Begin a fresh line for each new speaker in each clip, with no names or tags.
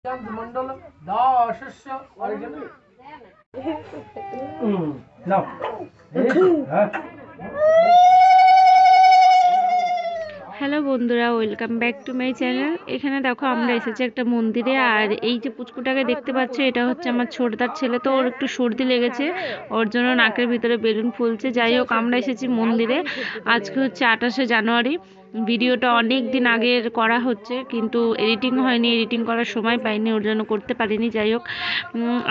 Mondal দাসস্য origin নাও হ্যাঁ।
Hello বন্ধুরা, welcome back to my channel. এখানে দেখো আমরা এসেছি একটা মন্দিরে, আর এই যে পুচকুটাকে দেখতে পাচ্ছ এটা হচ্ছে আমার ছোটদার ছেলে। তো ওর একটু সর্দি লেগেছে, ওর জন্য নাকের ভিতরে বেলুন ফুলছে। যাই হোক, আমরা এসেছি মন্দিরে। আজকে হচ্ছে 28শে জানুয়ারি। ভিডিওটা অনেক দিন আগের করা হচ্ছে, কিন্তু এডিটিং হয়নি, এডিটিং করার সময় পাইনি, ওর জন্য করতে পারিনি। যাই হোক,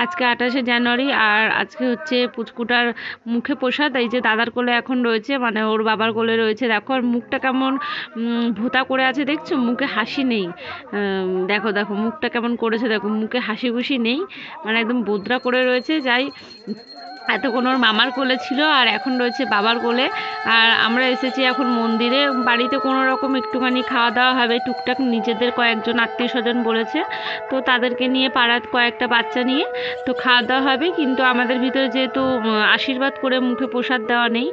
আজকে 28শে জানুয়ারি, আর আজকে হচ্ছে পুচকুটার মুখে প্রসাদ। এই যে দাদার কোলে এখন রয়েছে, মানে ওর বাবার কোলে রয়েছে। দেখো আর মুখটা কেমন ভোতা করে আছে, দেখছো? মুখে হাসি নেই। দেখো দেখো মুখটা কেমন করেছে, দেখো মুখে হাসি খুশি নেই, মানে একদম বোদ্রা করে রয়েছে। যাই, এতক্ষণ ওর মামার কোলে ছিল আর এখন রয়েছে বাবার কোলে। আর আমরা এসেছি এখন মন্দিরে। বাড়িতে কোনো রকম একটুখানি খাওয়া দাওয়া হবে টুকটাক, নিজেদের কয়েকজন আত্মীয় স্বজন বলেছে, তো তাদেরকে নিয়ে, পাড়ার কয়েকটা বাচ্চা নিয়ে তো খাওয়া দাওয়া হবে। কিন্তু আমাদের ভিতরে যেহেতু আশীর্বাদ করে মুখে প্রসাদ দেওয়া নেই,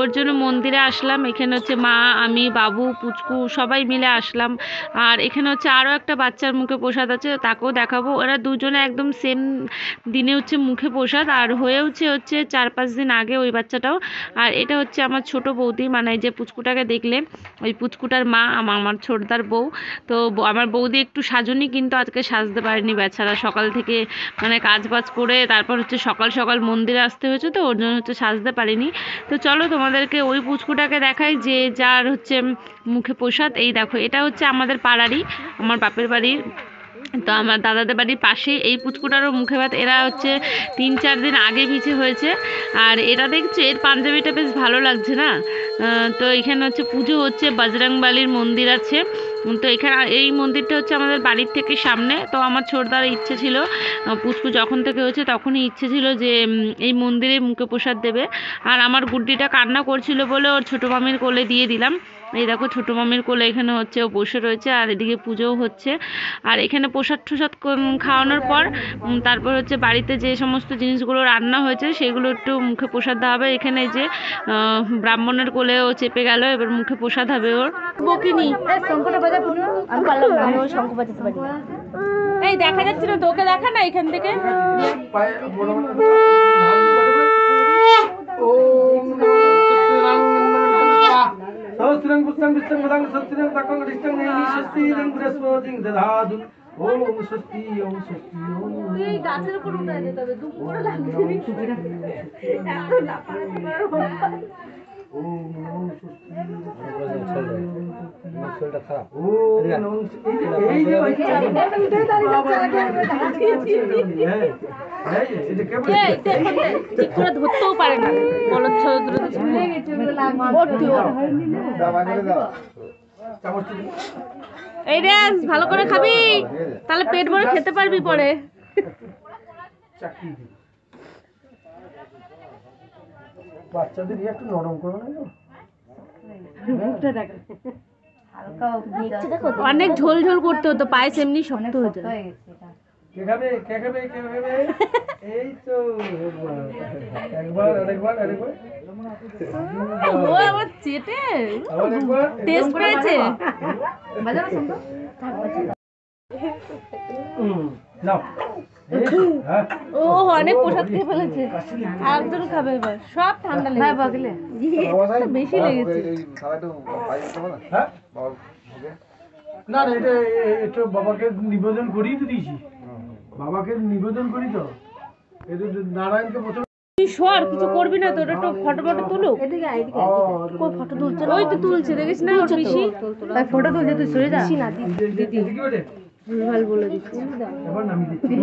ওর জন্য মন্দিরে আসলাম। এখানে হচ্ছে মা, আমি, বাবু, পুচকু সবাই মিলে আসলাম। আর এখানে হচ্ছে আরও একটা বাচ্চার মুখে প্রসাদ আছে, তাকেও দেখাবো। ওরা দুজনে একদম সেম দিনে হচ্ছে মুখে প্রসাদ, আর হয়েও হচ্ছে 4-5 দিন আগে ওই বাচ্চাটাও। আর এটা হচ্ছে আমার ছোট বৌদি, মানে যে পুচকুটাকে দেখলে ওই পুচকুটার মা, আমার ছোটদার বউ। তো আমার বৌদি একটু সাজুনি, কিন্তু আজকে সাজতে পারেনি বেচারা। সকাল থেকে মানে কাজ বাজ করে তারপর হচ্ছে সকাল সকাল মন্দিরে আসতে হয়েছে, তো ওর জন্য হচ্ছে সাজতে পারিনি। তো চলো তোমাদেরকে ওই পুচকুটাকে দেখাই যে যার হচ্ছে মুখে প্রসাদ। এই দেখো, এটা হচ্ছে আমাদের পাড়ারই, আমার বাপের বাড়ির। তো আমার দাদাদের বাড়ির পাশেই এই পুচকুটারও মুখে ভাত। এরা হচ্ছে 3-4 দিন আগে পিছে হয়েছে। আর এটা দেখছে, এর পাঞ্জাবিটা বেশ ভালো লাগছে না? তো এখানে হচ্ছে পুজো হচ্ছে, বজরংবলীর মন্দির আছে। তো এখানে এই মন্দিরটা হচ্ছে আমাদের বাড়ির থেকে সামনে। তো আমার ছোটদার ইচ্ছে ছিল, পুচকু যখন থেকে হয়েছে তখনই ইচ্ছে ছিল যে এই মন্দিরে মুখে প্রসাদ দেবে। আর আমার গুড্ডিটা কান্না করছিল বলে ওর ছোটো মামির কোলে দিয়ে দিলাম। এই দেখো ছোটো মামির কোলে এখানে হচ্ছে ও বসে রয়েছে, আর এদিকে পুজোও হচ্ছে। আর এখানে প্রসাদ ঠোসাদ খাওয়ানোর পর তারপর হচ্ছে বাড়িতে যে সমস্ত জিনিসগুলো রান্না হয়েছে সেগুলো একটু মুখে প্রসাদ দেওয়া হবে। এখানে যে ব্রাহ্মণের কোলে ও চেপে গেল, এবার মুখে প্রসাদ হবে ওর। বকিনি এই দেখা যাচ্ছে না, তোকে দেখা না এখান থেকে।
সহস্রং পুষ্পং বিষ্ণং মদাং সহস্রং তাকং রিষ্টং নেহি স্বস্তিং বৃহস্পতিং দধাতু। ওম স্বস্তি ওম স্বস্তি ওম।
এই গাছের উপর উঠে যেতে হবে, দুম করে লাগছে নি টুকিটা এত লাফানো করার ব্যাপার।
ওম নমঃ স্বস্তি। মাসলটা খারাপ। ওম এই যে উঠে দাঁড়িয়ে
ঠিক করে ধরতেও পারে না, বলচ্ছদ ভুলে গেছে। এই রে, ভালো করে খাবি, তাহলে পেট ভরে খেতে পারবি পরে।
বাচ্চাদের একটু নরম করো না,
অনেক ঝোল ঝোল করতে হতো, পায়েস এমনি শক্ত হয়ে যায়।
কে খাবে কে খাবে কে খাবে? এই তো একবার আরেকবার আরেকবার।
ও আমার চেটে টেস্ট করেছে। বাজানো সম্ভব
নাও।
ও অনেক প্রসাদ খেয়ে ফেলেছে, আরেকজন খাবে এবার। সব ঠান্ডা লেগে বাগলে বেশি লেগেছে।
না না, এটা একটু বাবাকে নিবেদন করি তো দিয়েছি, বাবাকে নিবেদন করি তো। এটা নারায়ণকে প্রথমে
সর, কিছু করবি না তো, একটু ফটো ফটো তুলুক। কই ফটো তুলছে? ওই তো তুলছে, দেখিস না? ওর পিসি তাই ফটো তুলছে, তুই সরে যা না। দিদি ভুলভাল বলে দিচ্ছি।
এবার নামিয়ে দিচ্ছি।